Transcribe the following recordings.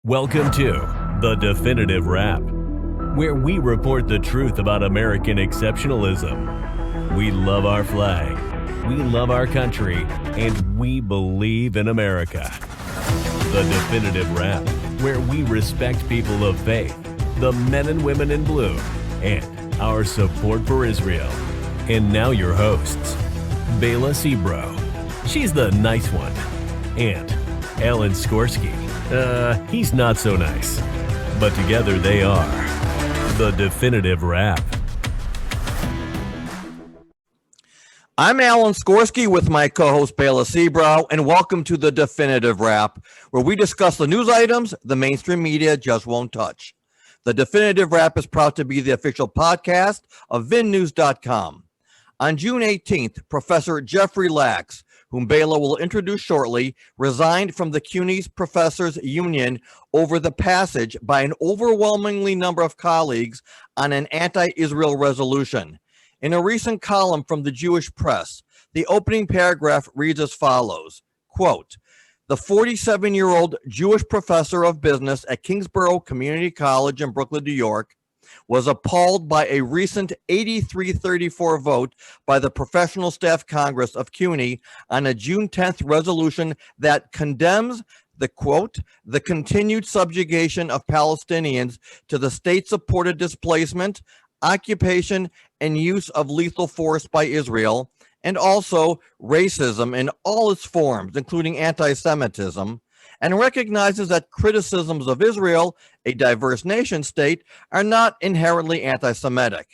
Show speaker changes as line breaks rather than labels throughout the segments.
Welcome to The Definitive Wrap, where we report the truth about American exceptionalism. We love our flag, we love our country, and we believe in America. The Definitive Wrap, where we respect people of faith, the men and women in blue, and our support for Israel. And now your hosts, Bela Sebro, she's the nice one, and Alan Skorsky. He's not so nice. But together they are The Definitive Wrap.
I'm Alan Skorsky with my co-host Bela Sebro, and welcome to The Definitive Wrap, where we discuss the news items the mainstream media just won't touch. The Definitive Wrap is proud to be the official podcast of VinNews.com. On June 18th, Professor Jeffrey Lax, whom Bela will introduce shortly, resigned from the CUNY's Professors Union over the passage by an overwhelmingly number of colleagues on an anti-Israel resolution. In a recent column from the Jewish press, the opening paragraph reads as follows, quote, "The 47-year-old Jewish professor of business at Kingsborough Community College in Brooklyn, New York, was appalled by a recent 83-34 vote by the Professional Staff Congress of CUNY on a June 10th resolution that condemns the quote, the continued subjugation of Palestinians to the state-supported displacement, occupation, and use of lethal force by Israel, and also racism in all its forms, including anti-Semitism, and recognizes that criticisms of Israel, a diverse nation state, are not inherently anti-Semitic.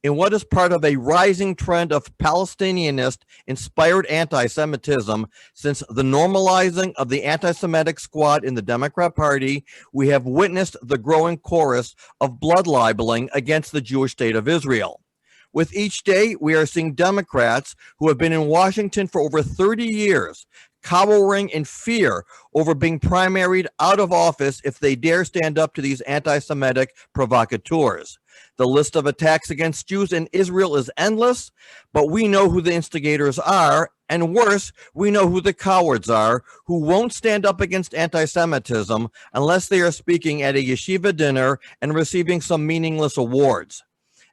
In what is part of a rising trend of Palestinianist-inspired anti-Semitism since the normalizing of the anti-Semitic squad in the Democrat Party, we have witnessed the growing chorus of blood libeling against the Jewish state of Israel. With each day, we are seeing Democrats who have been in Washington for over 30 years cowering in fear over being primaried out of office if they dare stand up to these anti-Semitic provocateurs. The list of attacks against Jews in Israel is endless, but we know who the instigators are, and worse, we know who the cowards are, who won't stand up against anti-Semitism unless they are speaking at a yeshiva dinner and receiving some meaningless awards.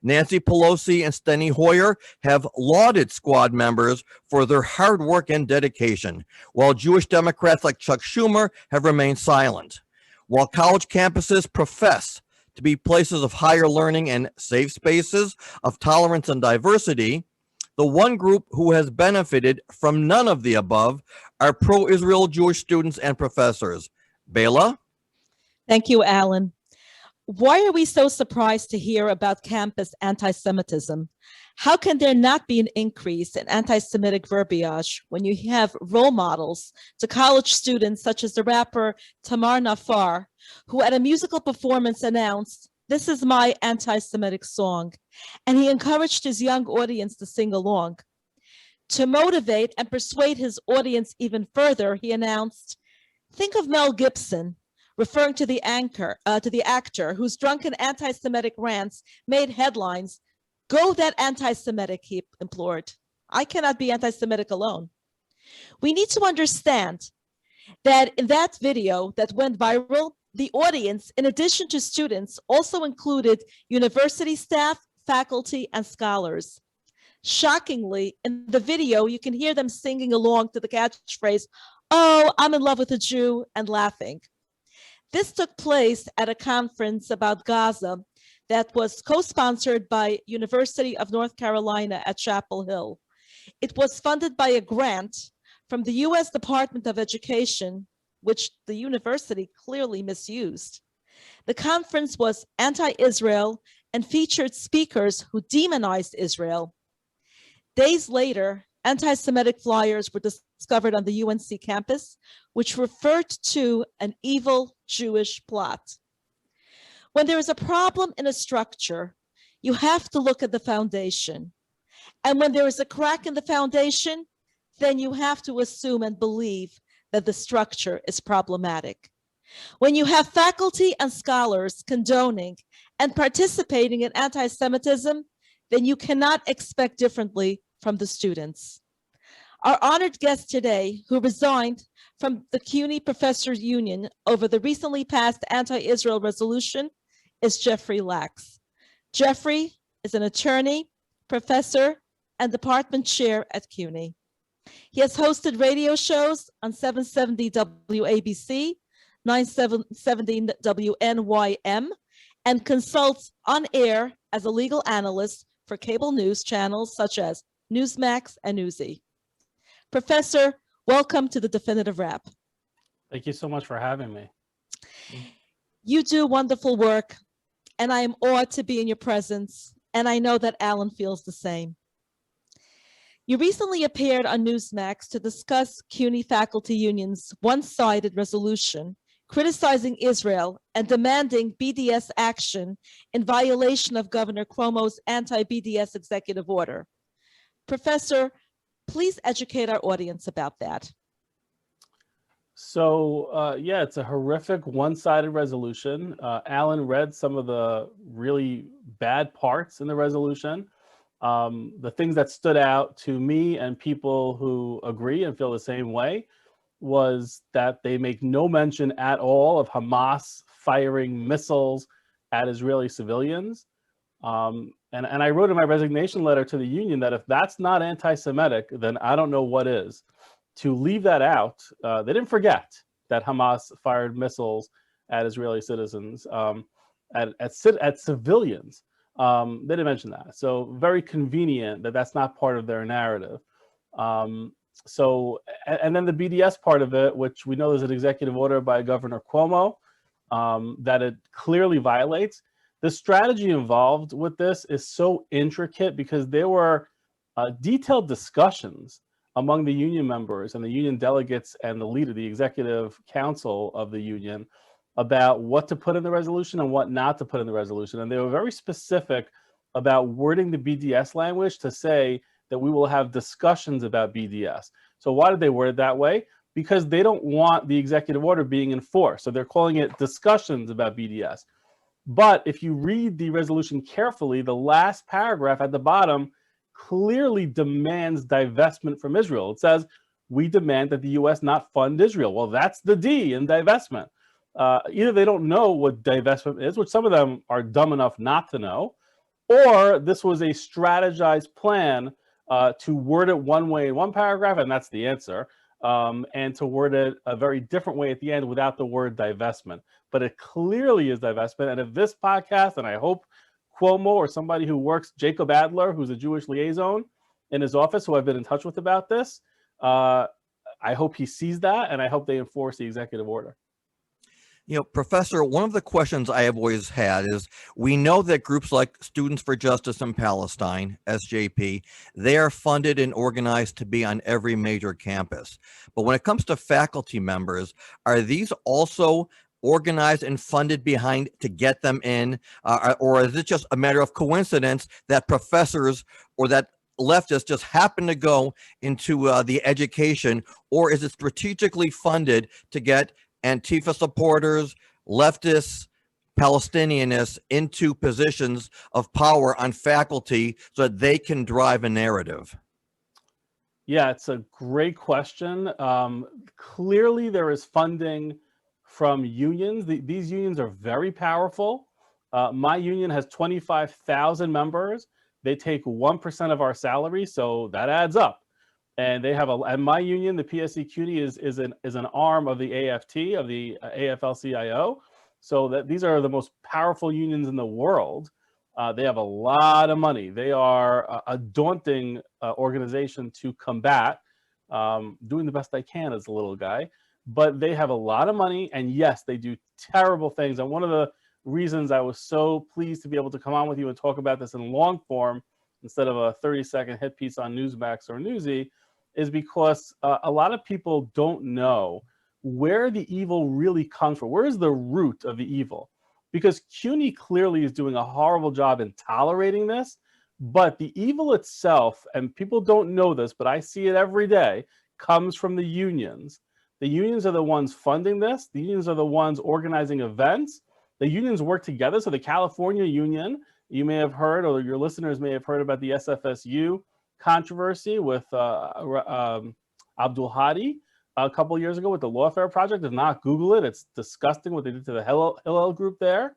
Nancy Pelosi and Steny Hoyer have lauded squad members for their hard work and dedication, while Jewish Democrats like Chuck Schumer have remained silent. While college campuses profess to be places of higher learning and safe spaces of tolerance and diversity, the one group who has benefited from none of the above are pro-Israel Jewish students and professors. Bela?
Thank you, Alan. Why are we so surprised to hear about campus anti-Semitism? How can there not be an increase in anti-Semitic verbiage when you have role models to college students such as the rapper Tamar Nafar, who at a musical performance announced, "This is my anti-Semitic song," and he encouraged his young audience to sing along. To motivate and persuade his audience even further, he announced, "Think of Mel Gibson," referring to the actor whose drunken anti-Semitic rants made headlines. "Go that anti-Semitic," he implored. "I cannot be anti-Semitic alone." We need to understand that in that video that went viral, the audience, in addition to students, also included university staff, faculty, and scholars. Shockingly, in the video, you can hear them singing along to the catchphrase, "Oh, I'm in love with a Jew," and laughing. This took place at a conference about Gaza that was co-sponsored by University of North Carolina at Chapel Hill. It was funded by a grant from the U.S. Department of Education, which the university clearly misused. The conference was anti-Israel and featured speakers who demonized Israel. Days later, anti-Semitic flyers were discovered on the UNC campus, which referred to an evil Jewish plot. When there is a problem in a structure, you have to look at the foundation. And when there is a crack in the foundation, then you have to assume and believe that the structure is problematic. When you have faculty and scholars condoning and participating in anti-Semitism, then you cannot expect differently from the students. Our honored guest today, who resigned from the CUNY Professors Union over the recently passed anti-Israel resolution, is Jeffrey Lax. Jeffrey is an attorney, professor, and department chair at CUNY. He has hosted radio shows on 770 WABC, 970 WNYM, and consults on air as a legal analyst for cable news channels such as Newsmax and Newsy. Professor, welcome to the Definitive Wrap.
Thank you so much for having me.
You do wonderful work, and I am awed to be in your presence, and I know that Alan feels the same. You recently appeared on Newsmax to discuss CUNY Faculty Union's one-sided resolution criticizing Israel and demanding BDS action in violation of Governor Cuomo's anti-BDS executive order. Professor, please educate our audience about that.
So, yeah, it's a horrific one-sided resolution. Alan read some of the really bad parts in the resolution. The things that stood out to me and people who agree and feel the same way was that they make no mention at all of Hamas firing missiles at Israeli civilians. And I wrote in my resignation letter to the union that if that's not anti-Semitic, then I don't know what is. To leave that out, they didn't forget that Hamas fired missiles at Israeli citizens, at civilians. They didn't mention that. So very convenient that that's not part of their narrative. And then the BDS part of it, which we know there's an executive order by Governor Cuomo that it clearly violates. The strategy involved with this is so intricate because there were detailed discussions among the union members and the union delegates and the leader, the executive council of the union, about what to put in the resolution and what not to put in the resolution. And they were very specific about wording the BDS language to say that we will have discussions about BDS. So why did they word it that way? Because they don't want the executive order being enforced. So they're calling it discussions about BDS. But if you read the resolution carefully, the last paragraph at the bottom clearly demands divestment from Israel. It says, we demand that the US not fund Israel. Well, that's the D in divestment. Either they don't know what divestment is, which some of them are dumb enough not to know, or this was a strategized plan to word it one way in one paragraph, and that's the answer, and to word it a very different way at the end without the word divestment. But it clearly is divestment. And if this podcast, and I hope Cuomo or somebody who works, Jacob Adler, who's a Jewish liaison in his office, who I've been in touch with about this, I hope he sees that, and I hope they enforce the executive order.
You know, Professor, one of the questions I have always had is, we know that groups like Students for Justice in Palestine, SJP, they are funded and organized to be on every major campus. But when it comes to faculty members, are these also organized and funded behind to get them in? Or is it just a matter of coincidence that professors or that leftists just happen to go into the education? Or is it strategically funded to get Antifa supporters, leftists, Palestinianists into positions of power on faculty so that they can drive a narrative?
Yeah, it's a great question. Clearly, there is funding from unions. These unions are very powerful. My union has 25,000 members. They take 1% of our salary, so that adds up. And they have and my union, the PSC-CUNY, is an arm of the AFT, of the AFL-CIO. So that these are the most powerful unions in the world. They have a lot of money. They are a daunting organization to combat, doing the best I can as a little guy. But they have a lot of money, and yes, they do terrible things. And one of the reasons I was so pleased to be able to come on with you and talk about this in long form instead of a 30-second hit piece on Newsmax or Newsy is because a lot of people don't know where the evil really comes from. Where is the root of the evil? Because CUNY clearly is doing a horrible job in tolerating this, but the evil itself, and people don't know this, but I see it every day, comes from the unions. The unions are the ones funding this. The unions are the ones organizing events. The unions work together. So the California Union, you may have heard, or your listeners may have heard about the SFSU controversy with Abdul Hadi a couple of years ago with the Lawfare Project. If not, Google it. It's disgusting what they did to the Hillel group there.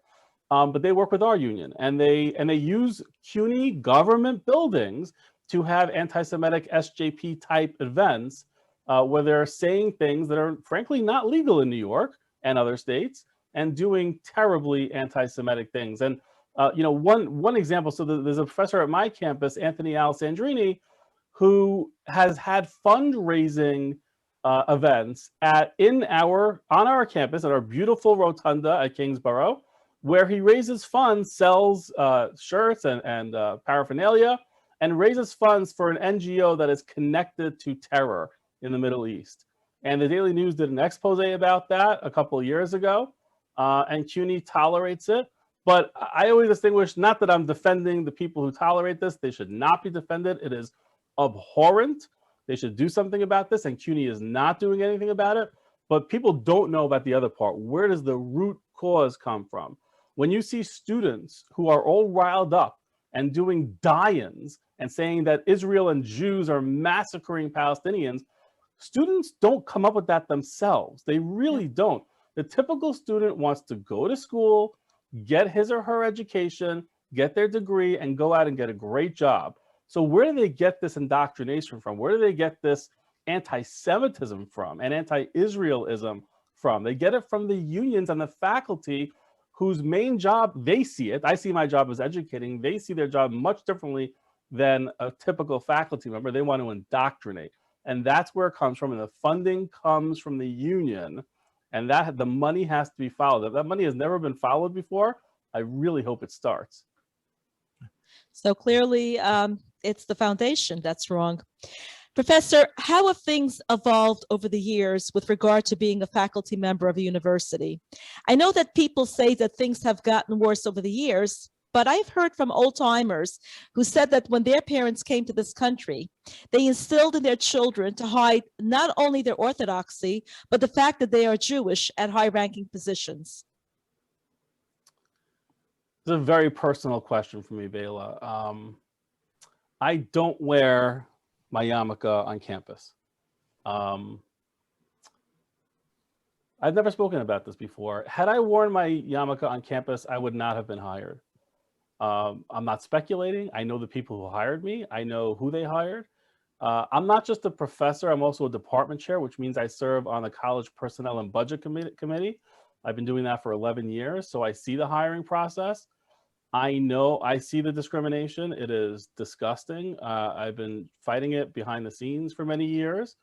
But they work with our union, and they use CUNY government buildings to have anti-Semitic SJP type events where they're saying things that are frankly not legal in New York and other states, and doing terribly anti-Semitic things. And one example. So there's a professor at my campus, Anthony Alessandrini, who has had fundraising events on our campus at our beautiful rotunda at Kingsborough, where he raises funds, sells shirts and paraphernalia, and raises funds for an NGO that is connected to terror in the Middle East. And the Daily News did an expose about that a couple of years ago, and CUNY tolerates it. But I always distinguish, not that I'm defending the people who tolerate this. They should not be defended. It is abhorrent. They should do something about this, and CUNY is not doing anything about it. But people don't know about the other part. Where does the root cause come from? When you see students who are all riled up and doing die-ins and saying that Israel and Jews are massacring Palestinians, students don't come up with that themselves. They really don't. The typical student wants to go to school, get his or her education, get their degree, and go out and get a great job. So where do they get this indoctrination from? Where do they get this anti-Semitism from and anti-Israelism from? They get it from the unions and the faculty, whose main job, they see it. I see my job as educating. They see their job much differently than a typical faculty member. They want to indoctrinate. And that's where it comes from. And the funding comes from the union. And that the money has to be followed. If that money has never been followed before, I really hope it starts.
So clearly, it's the foundation that's wrong. Professor, how have things evolved over the years with regard to being a faculty member of a university? I know that people say that things have gotten worse over the years, but I've heard from old timers who said that when their parents came to this country, they instilled in their children to hide not only their orthodoxy, but the fact that they are Jewish at high-ranking positions.
It's a very personal question for me, Bela. I don't wear my yarmulke on campus. I've never spoken about this before. Had I worn my yarmulke on campus, I would not have been hired. I'm not speculating. I know the people who hired me. I know who they hired. I'm not just a professor. I'm also a department chair, which means I serve on the College Personnel and Budget Committee. I've been doing that for 11 years, so I see the hiring process. I see the discrimination. It is disgusting. I've been fighting it behind the scenes for many years.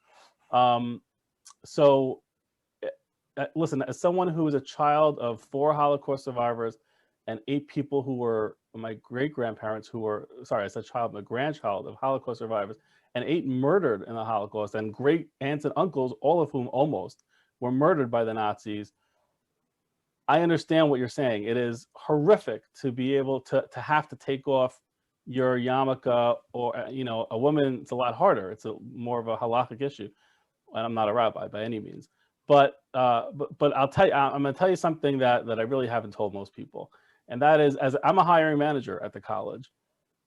Listen, as someone who is a child of 4 Holocaust survivors and 8 people who were my great-grandparents who were, sorry, as a child, a grandchild of Holocaust survivors, and 8 murdered in the Holocaust, and great aunts and uncles, all of whom almost were murdered by the Nazis, I understand what you're saying. It is horrific to be able to have to take off your yarmulke, or a woman. It's a lot harder. It's more of a halakhic issue, and I'm not a rabbi by any means. But I'll tell you, I'm going to tell you something that I really haven't told most people, and that is, as I'm a hiring manager at the college,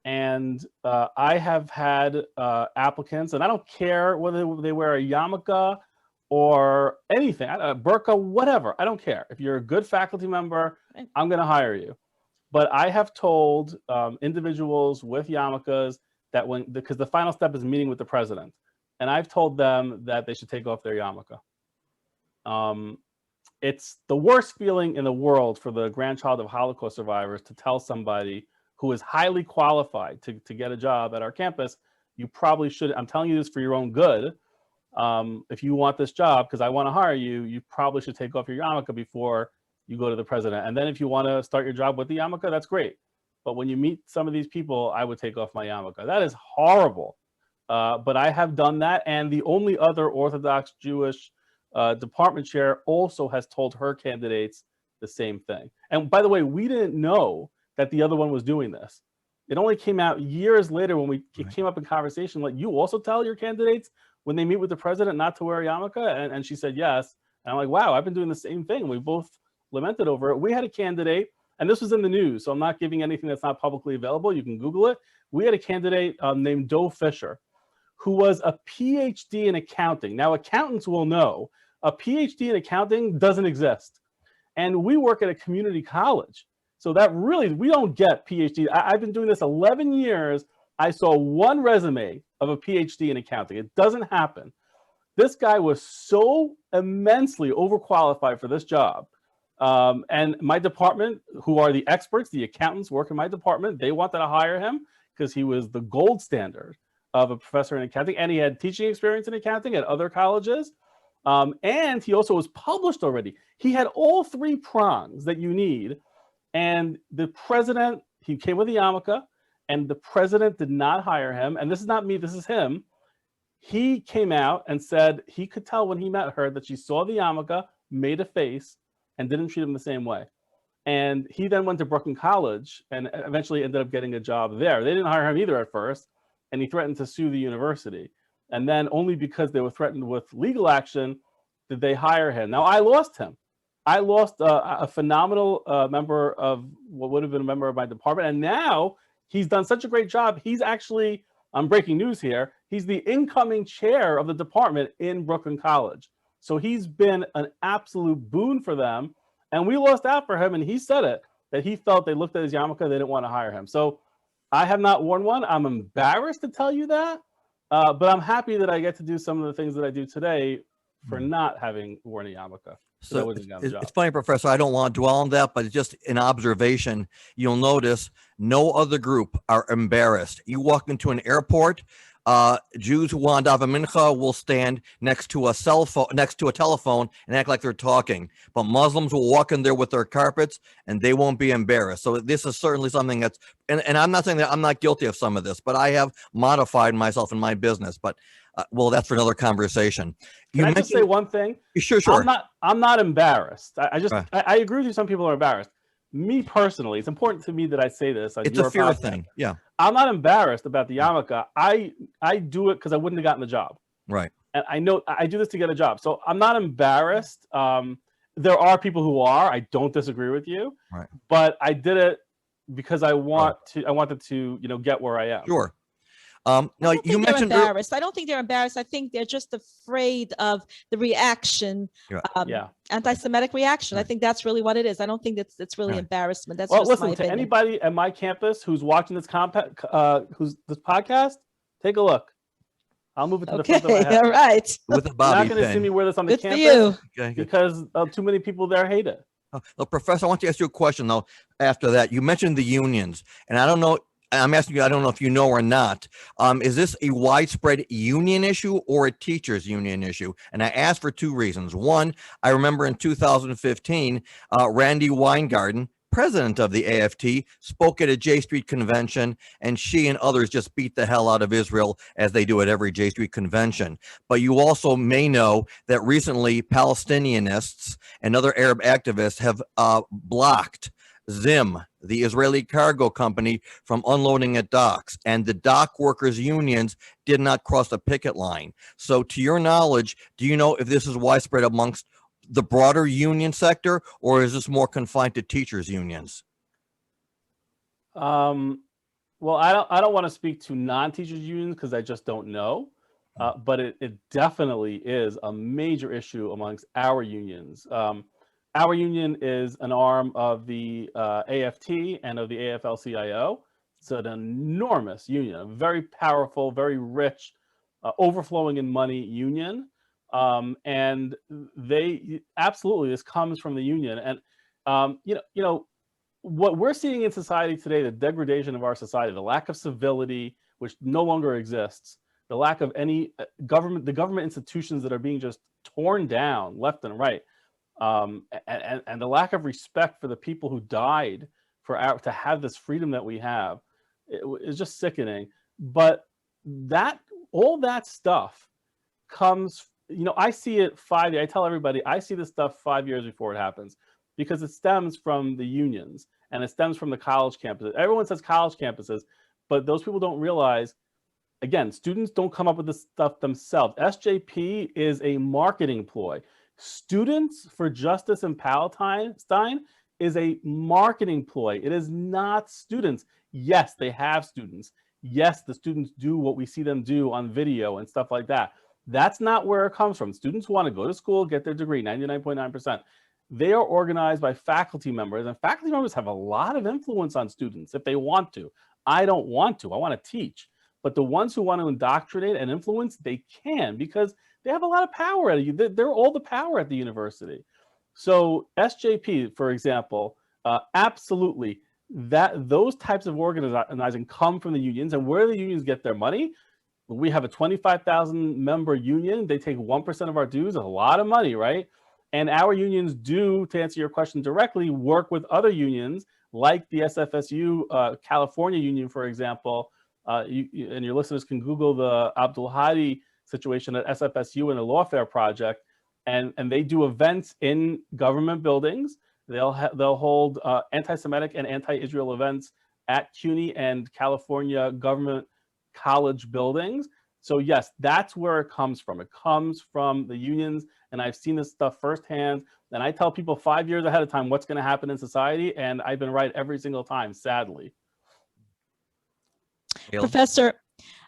and I have had applicants, and I don't care whether they wear a yarmulke or anything, burqa, whatever. I don't care. If you're a good faculty member, I'm going to hire you. But I have told individuals with yarmulkes that because the final step is meeting with the president, and I've told them that they should take off their yarmulke. It's the worst feeling in the world for the grandchild of Holocaust survivors to tell somebody who is highly qualified to get a job at our campus, you probably should, I'm telling you this for your own good, if you want this job, because I want to hire you, you probably should take off your yarmulke before you go to the president. And then if you want to start your job with the yarmulke, that's great. But when you meet some of these people, I would take off my yarmulke. That is horrible. But I have done that. And the only other Orthodox Jewish department chair also has told her candidates the same thing. And by the way, we didn't know that the other one was doing this. It only came out years later when it came up in conversation, like, you also tell your candidates when they meet with the president not to wear a yarmulke? And she said yes. And I'm like, wow, I've been doing the same thing. We both lamented over it. We had a candidate and this was in the news, so I'm not giving anything that's not publicly available. You can Google it. We had a candidate named Doe Fisher, who was a PhD in accounting. Now, accountants will know a PhD in accounting doesn't exist. And we work at a community college. So that really, we don't get PhD. I've been doing this 11 years. I saw one resume of a PhD in accounting. It doesn't happen. This guy was so immensely overqualified for this job. And my department, who are the experts, the accountants work in my department, they wanted to hire him because he was the gold standard of a professor in accounting. And he had teaching experience in accounting at other colleges. And he also was published already. He had all three prongs that you need. And the president, he came with the yarmulke, and the president did not hire him. And this is not me, this is him. He came out and said he could tell when he met her that she saw the yarmulke, made a face, and didn't treat him the same way. And he then went to Brooklyn College and eventually ended up getting a job there. They didn't hire him either at first, and he threatened to sue the university. And then only because they were threatened with legal action did they hire him. Now, I lost him. I lost a phenomenal member of what would have been a member of my department. And now he's done such a great job. He's actually, I'm breaking news here, he's the incoming chair of the department in Brooklyn College. So he's been an absolute boon for them. And we lost out for him. And he said it, that he felt they looked at his yarmulke, they didn't want to hire him. So I have not worn one. I'm embarrassed to tell you that. But I'm happy that I get to do some of the things that I do today for not having worn a yarmulke.
So it's funny, Professor, I don't want to dwell on that, but it's just an observation. You'll notice no other group are embarrassed. You walk into an airport, Jews who want to have a mincha will stand next to a cell phone, next to a telephone, and act like they're talking. But Muslims will walk in there with their carpets, and they won't be embarrassed. So this is certainly something that's, and I'm not saying that I'm not guilty of some of this, but I have modified myself in my business. But well, that's for another conversation.
Can I just say one thing?
Sure.
I'm not embarrassed. I agree with you. Some people are embarrassed. Me personally, it's important to me that I say this.
It's a fear thing. Yeah.
I'm not embarrassed about the yarmulke. I do it because I wouldn't have gotten the job.
Right.
And I know I do this to get a job. So I'm not embarrassed. There are people who are. I don't disagree with you.
Right.
But I did it because I wanted to, get where I am.
Sure.
Now you mentioned they're embarrassed. I don't think they're embarrassed. I think they're just afraid of the reaction, anti-Semitic reaction. I think that's really what it is. I don't think it's really embarrassment. That's just
listen
my
to
opinion.
Anybody at my campus who's watching this this podcast. Take a look. I'll move it to the front of my head.
All right.
With a Bobby
You're not going to see me wear this on the campus because too many people there hate it.
Well, Professor, I want to ask you a question though. After that, you mentioned the unions, and I don't know. I'm asking you, I don't know if you know or not. Is this a widespread union issue or a teachers union issue? And I asked for two reasons. One, I remember in 2015, Randy Weingarten, president of the AFT, spoke at a J Street convention, and she and others just beat the hell out of Israel as they do at every J Street convention. But you also may know that recently Palestinianists and other Arab activists have blocked Zim, the Israeli cargo company, from unloading at docks, and the dock workers unions did not cross the picket line. So to your knowledge, do you know if this is widespread amongst the broader union sector, or is this more confined to teachers unions?
Well, I don't want to speak to non-teachers unions because I just don't know, but it definitely is a major issue amongst our unions. Our union is an arm of the AFT and of the AFL-CIO. It's an enormous union, a very powerful, very rich, overflowing in money union. And they absolutely, this comes from the union. And, what we're seeing in society today, the degradation of our society, the lack of civility, which no longer exists, the lack of any government, the government institutions that are being just torn down left and right. And the lack of respect for the people who died to have this freedom that we have is just sickening. But all that stuff comes, I see it I tell everybody, I see this stuff 5 years before it happens, because it stems from the unions and it stems from the college campuses. Everyone says college campuses, but those people don't realize, again, students don't come up with this stuff themselves. SJP is a marketing ploy. Students for Justice in Palestine is a marketing ploy. It is not students. Yes, they have students. Yes, the students do what we see them do on video and stuff like that. That's not where it comes from. Students want to go to school, get their degree, 99.9%. They are organized by faculty members, and faculty members have a lot of influence on students if they want to. I don't want to. I want to teach. But the ones who want to indoctrinate and influence, they can, because they have a lot of power at you. They're all the power at the university. So SJP, for example, absolutely, those types of organizing come from the unions. And where the unions get their money, we have a 25,000 member union. They take 1% of our dues, a lot of money, right? And our unions do, to answer your question directly, work with other unions like the SFSU California Union, for example. And your listeners can Google the Abdul Hadi situation at SFSU and the Lawfare Project. And they do events in government buildings. They'll hold anti-Semitic and anti-Israel events at CUNY and California government college buildings. So yes, that's where it comes from. It comes from the unions, and I've seen this stuff firsthand. And I tell people 5 years ahead of time what's going to happen in society, and I've been right every single time, sadly.
Professor,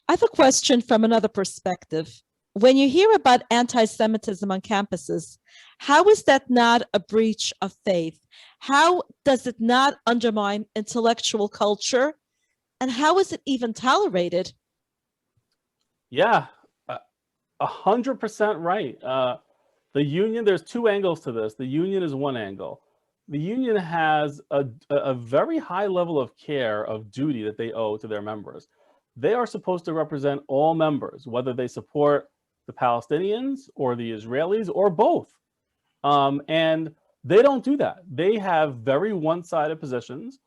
I have a question from another perspective. When you hear about anti-Semitism on campuses, how is that not a breach of faith? How does it not undermine intellectual culture? And how is it even tolerated?
Yeah, 100% right. The union, there's two angles to this. The union is one angle. The union has a very high level of care, of duty that they owe to their members. They are supposed to represent all members, whether they support the Palestinians or the Israelis or both. And they don't do that. They have very one-sided positions,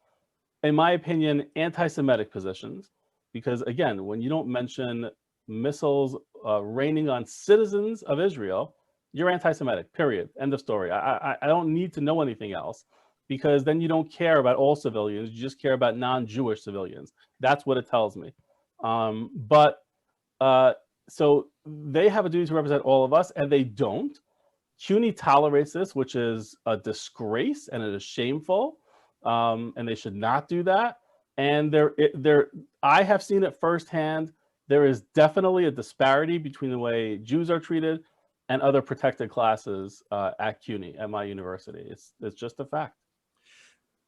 in my opinion, anti-Semitic positions, because again, when you don't mention missiles raining on citizens of Israel, you're anti-Semitic, period. End of story. I don't need to know anything else, because then you don't care about all civilians. You just care about non-Jewish civilians. That's what it tells me. So they have a duty to represent all of us, and they don't. CUNY tolerates this, which is a disgrace, and it is shameful, and they should not do that. And I have seen it firsthand. There is definitely a disparity between the way Jews are treated and other protected classes at CUNY, at my university. It's just a fact.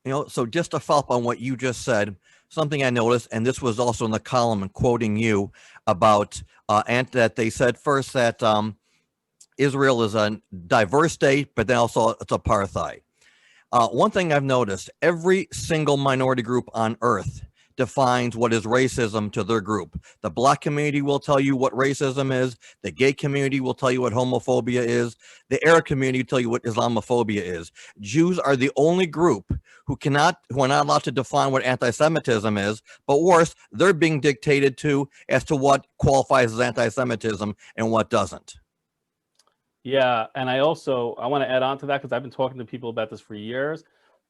You know, so just to follow up on what you just said, something I noticed, and this was also in the column and quoting you about, and that they said first that Israel is a diverse state, but then also it's apartheid. One thing I've noticed, every single minority group on earth defines what is racism to their group. The Black community will tell you what racism is. The gay community will tell you what homophobia is. The Arab community will tell you what Islamophobia is. Jews are the only group who are not allowed to define what anti-Semitism is, but worse, they're being dictated to as to what qualifies as anti-Semitism and what doesn't.
Yeah, and I want to add on to that, because I've been talking to people about this for years.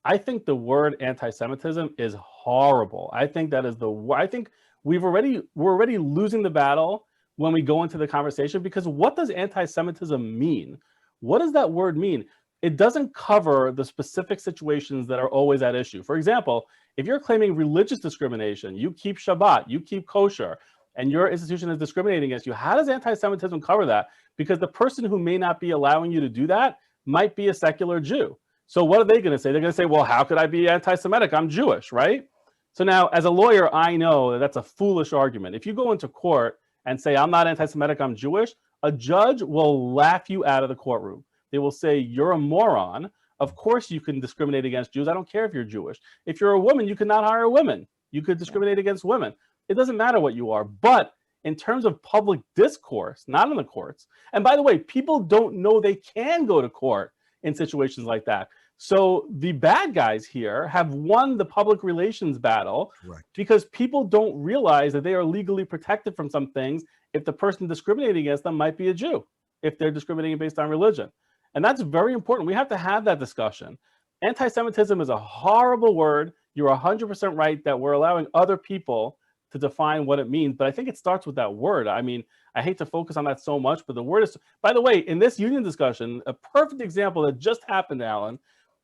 I think the word anti-Semitism is horrible. I think that is I think we're already losing the battle when we go into the conversation, because what does anti-Semitism mean? What does that word mean? It doesn't cover the specific situations that are always at issue. For example, if you're claiming religious discrimination, you keep Shabbat, you keep kosher, and your institution is discriminating against you, how does anti-Semitism cover that? Because the person who may not be allowing you to do that might be a secular Jew. So what are they going to say? They're going to say, well, how could I be anti-Semitic? I'm Jewish, right? So now, as a lawyer, I know that that's a foolish argument. If you go into court and say, I'm not anti-Semitic, I'm Jewish, a judge will laugh you out of the courtroom. They will say, you're a moron. Of course you can discriminate against Jews. I don't care if you're Jewish. If you're a woman, you cannot hire women. You could discriminate against women. It doesn't matter what you are. But in terms of public discourse, not in the courts. And by the way, people don't know they can go to court in situations like that. So the bad guys here have won the public relations battle. Correct. Because people don't realize that they are legally protected from some things if the person discriminating against them might be a Jew, if they're discriminating based on religion. And that's very important. We have to have that discussion. Anti-Semitism is a horrible word. You're 100% right that we're allowing other people to define what it means. But I think it starts with that word. I mean, I hate to focus on that so much, but the word is, by the way, in this union discussion, a perfect example that just happened, Alan,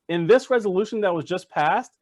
in this resolution that was just passed,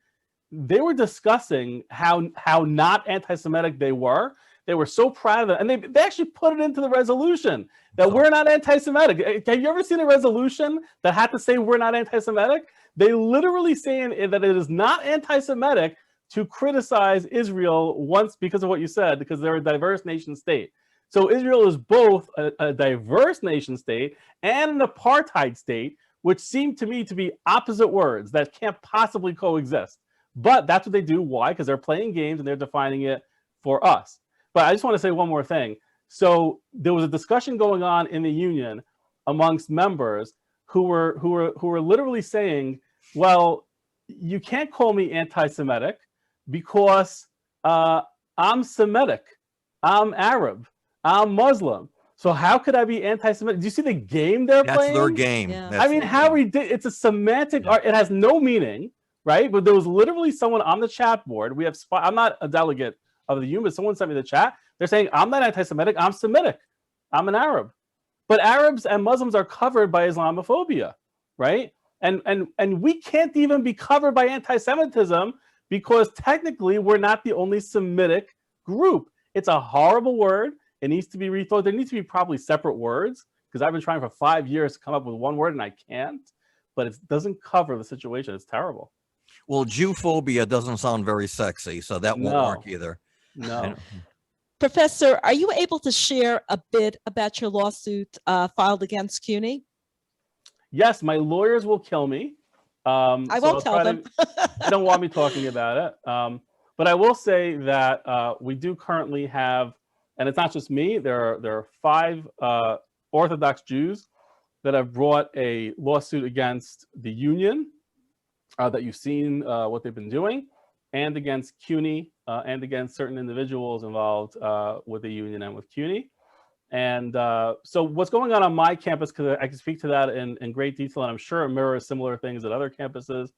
they were discussing how not anti-Semitic they were. They were so proud of it, and they actually put it into the resolution that we're not anti-Semitic. Have you ever seen a resolution that had to say we're not anti-Semitic? They literally saying that it is not anti-Semitic to criticize Israel once because of what you said, because they're a diverse nation state. So Israel is both a diverse nation state and an apartheid state, which seem to me to be opposite words that can't possibly coexist. But that's what they do. Why? Because they're playing games and they're defining it for us. But I just want to say one more thing. So there was a discussion going on in the union amongst members who were literally saying, well, you can't call me anti-Semitic because I'm Semitic, I'm Arab, I'm Muslim. So how could I be anti-Semitic? Do you see the game they're playing?
That's their game.
Yeah.
That's
I mean,
their
how
game.
ridiculous. It's a semantic art. It has no meaning, right? But there was literally someone on the chat board. I'm not a delegate of the union, but someone sent me the chat. They're saying, I'm not anti-Semitic, I'm Semitic. I'm an Arab. But Arabs and Muslims are covered by Islamophobia, right? And we can't even be covered by anti-Semitism because technically we're not the only Semitic group. It's a horrible word. It needs to be rethought. There needs to be probably separate words because I've been trying for 5 years to come up with one word and I can't, but it doesn't cover the situation. It's terrible.
Well, Jewphobia doesn't sound very sexy, so that won't work either.
No.
Professor, are you able to share a bit about your lawsuit filed against CUNY?
Yes, my lawyers will kill me.
I won't tell them.
They don't want me talking about it. But I will say that we do currently have, and it's not just me, there are 5 Orthodox Jews that have brought a lawsuit against the union that you've seen what they've been doing, and against CUNY, and against certain individuals involved with the union and with CUNY. And so what's going on my campus, because I can speak to that in great detail, and I'm sure it mirrors similar things at other campuses,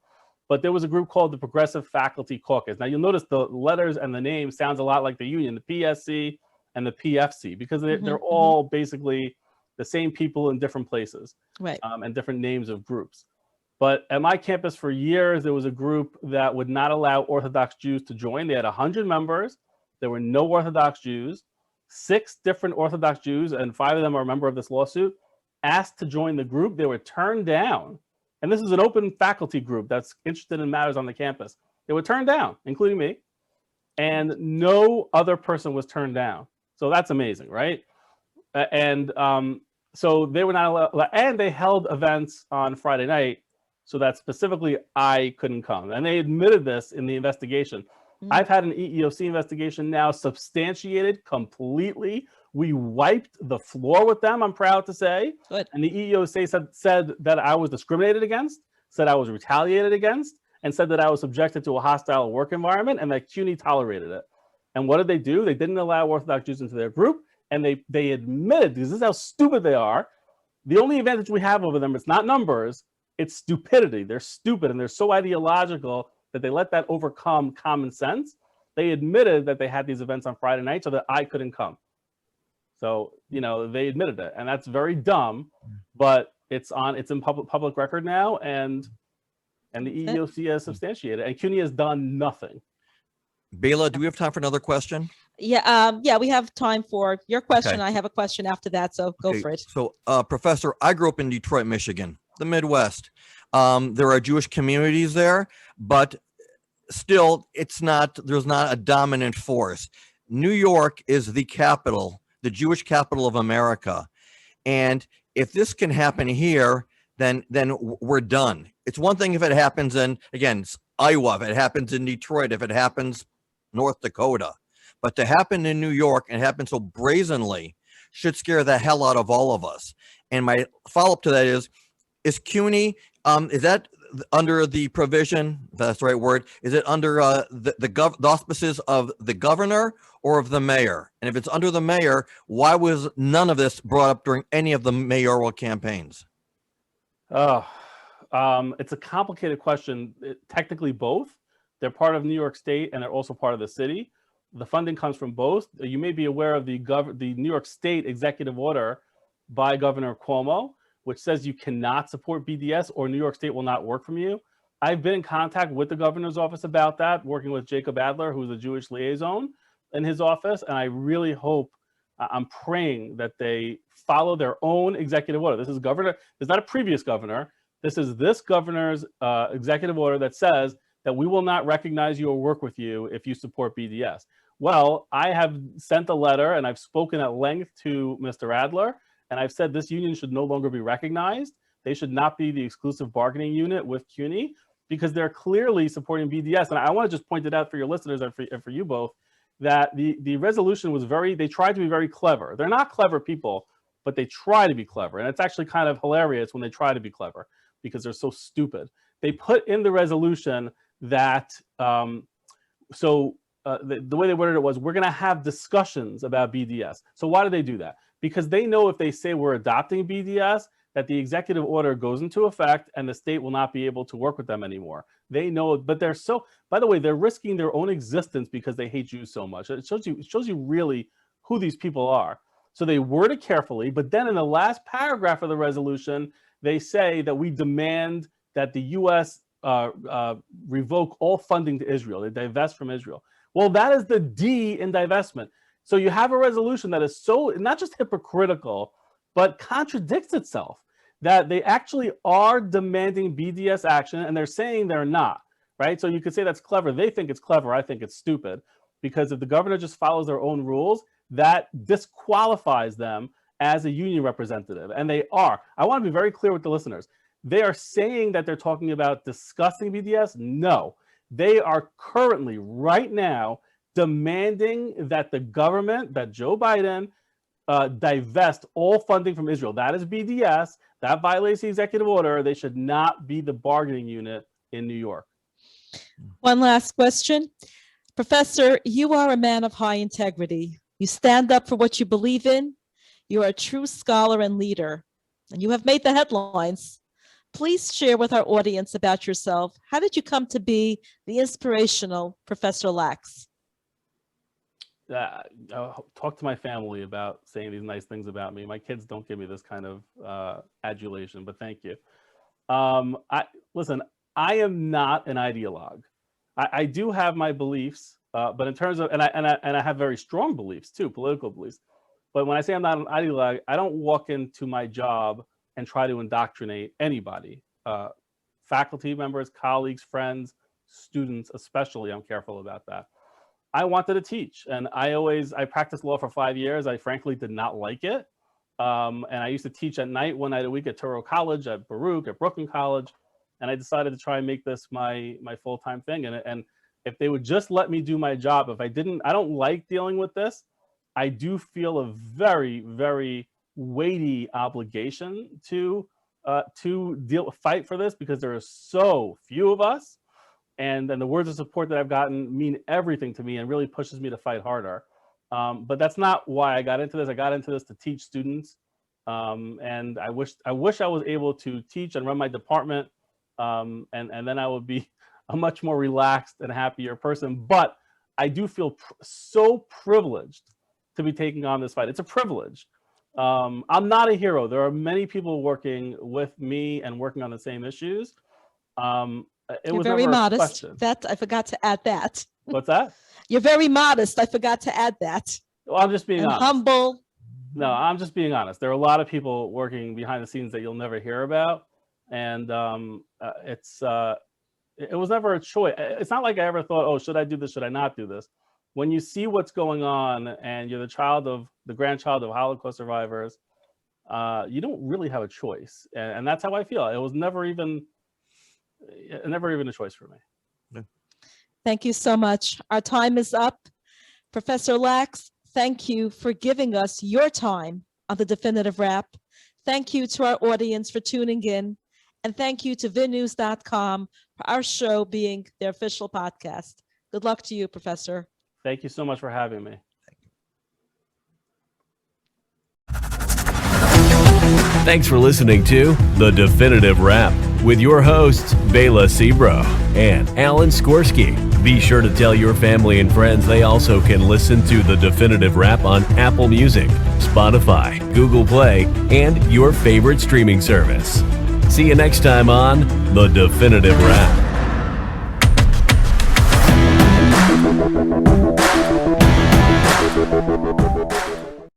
but there was a group called the Progressive Faculty Caucus. Now you'll notice the letters and the name sounds a lot like the union, the PSC and the PFC, because they're all basically the same people in different places,
right?
And different names of groups. But at my campus for years, there was a group that would not allow Orthodox Jews to join. They had 100 members. There were no Orthodox Jews. 6 different Orthodox Jews, and 5 of them are a member of this lawsuit, asked to join the group. They were turned down. And this is an open faculty group that's interested in matters on the campus. They were turned down, including me. And no other person was turned down. So that's amazing, right? And so they were not allowed, and they held events on Friday night so that specifically I couldn't come. And they admitted this in the investigation. I've had an EEOC investigation now substantiated completely. We wiped the floor with them, I'm proud to say.
Good.
And the EEOC said that I was discriminated against, said I was retaliated against, and said that I was subjected to a hostile work environment, and that CUNY tolerated it. And what did they do? They didn't allow Orthodox Jews into their group, and they admitted, because this is how stupid they are, the only advantage we have over them, it's not numbers, it's stupidity. They're stupid, and they're so ideological that they let that overcome common sense. They admitted that they had these events on Friday night so that I couldn't come. So, you know, they admitted it, and that's very dumb, but it's in public record now, and the EEOC has substantiated, and CUNY has done nothing.
Bela, do we have time for another question?
Yeah, we have time for your question.
Okay.
I have a question after that, so go for it.
So, Professor, I grew up in Detroit, Michigan, the Midwest. There are Jewish communities there, but still, there's not a dominant force. New York is the capital, the Jewish capital of America. And if this can happen here, then we're done. It's one thing if it happens in, again, Iowa, if it happens in Detroit, if it happens North Dakota. But to happen in New York and happen so brazenly should scare the hell out of all of us. And my follow-up to that is CUNY, is that under the provision, if that's the right word, is it under the auspices of the governor or of the mayor? And if it's under the mayor, why was none of this brought up during any of the mayoral campaigns?
It's a complicated question. Technically both. They're part of New York State and they're also part of the city. The funding comes from both. You may be aware of the New York State executive order by Governor Cuomo, which says you cannot support BDS or New York State will not work from you. I've been in contact with the governor's office about that, working with Jacob Adler, who's a Jewish liaison in his office. And I really hope, I'm praying that they follow their own executive order. This is governor, it's not a previous governor. This is this governor's executive order that says that we will not recognize you or work with you if you support BDS. Well, I have sent a letter and I've spoken at length to Mr. Adler, and I've said this union should no longer be recognized. They should not be the exclusive bargaining unit with CUNY because they're clearly supporting BDS. And I want to just point it out for your listeners and for you both, that the resolution was they tried to be very clever. They're not clever people, but they try to be clever. And it's actually kind of hilarious when they try to be clever because they're so stupid. They put in the resolution that, the way they worded it was, we're going to have discussions about BDS. So why do they do that? Because they know if they say we're adopting BDS, that the executive order goes into effect and the state will not be able to work with them anymore. They know, but they're by the way, they're risking their own existence because they hate Jews so much. It shows you really who these people are. So they word it carefully, but then in the last paragraph of the resolution, they say that we demand that the U.S. Revoke all funding to Israel. They divest from Israel. Well, that is the D in divestment. So you have a resolution that is so not just hypocritical, but contradicts itself, that they actually are demanding BDS action and they're saying they're not, right? So you could say that's clever. They think it's clever. I think it's stupid, because if the governor just follows their own rules, that disqualifies them as a union representative. And they are. I want to be very clear with the listeners. They are saying that they're talking about discussing BDS. No, they are currently right now demanding that the government, that Joe Biden, divest all funding from Israel. That is BDS. That violates the executive order. They should not be the bargaining unit in New York.
One last question. Professor, you are a man of high integrity. You stand up for what you believe in. You are a true scholar and leader, and you have made the headlines. Please share with our audience about yourself. How did you come to be the inspirational Professor Lax?
Talk to my family about saying these nice things about me. My kids don't give me this kind of adulation, but thank you. Listen, I am not an ideologue. I do have my beliefs, but in terms of, and I have very strong beliefs too, political beliefs. But when I say I'm not an ideologue, I don't walk into my job and try to indoctrinate anybody, faculty members, colleagues, friends, students, especially. I'm careful about that. I wanted to teach, and I practiced law for 5 years. I frankly did not like it. And I used to teach at night, 1 night a week at Touro College, at Baruch, at Brooklyn College. And I decided to try and make this my full-time thing. And if they would just let me do my job, I don't like dealing with this. I do feel a very, very weighty obligation to fight for this, because there are so few of us. And the words of support that I've gotten mean everything to me and really pushes me to fight harder. But that's not why I got into this. I got into this to teach students. And I wish I was able to teach and run my department. And then I would be a much more relaxed and happier person. But I do feel so privileged to be taking on this fight. It's a privilege. I'm not a hero. There are many people working with me and working on the same issues.
You're very modest. That I forgot to add that.
What's that?
You're very modest. I forgot to add that.
Well, I'm just being honest.
Humble.
No, I'm just being honest. There are a lot of people working behind the scenes that you'll never hear about, and it was never a choice. It's not like I ever thought, oh, should I do this? Should I not do this? When you see what's going on, and you're the grandchild of Holocaust survivors, you don't really have a choice, and that's how I feel. It was never even a choice for me.
Yeah.
Thank you so much. Our time is up. Professor Lax, thank you for giving us your time on the Definitive Wrap. Thank you to our audience for tuning in. And thank you to vinnews.com for our show being their official podcast. Good luck to you, Professor.
Thank you so much for having me.
Thanks for listening to The Definitive Wrap with your hosts, Bela Sebro and Alan Skorsky. Be sure to tell your family and friends they also can listen to The Definitive Wrap on Apple Music, Spotify, Google Play, and your favorite streaming service. See you next time on The Definitive Wrap.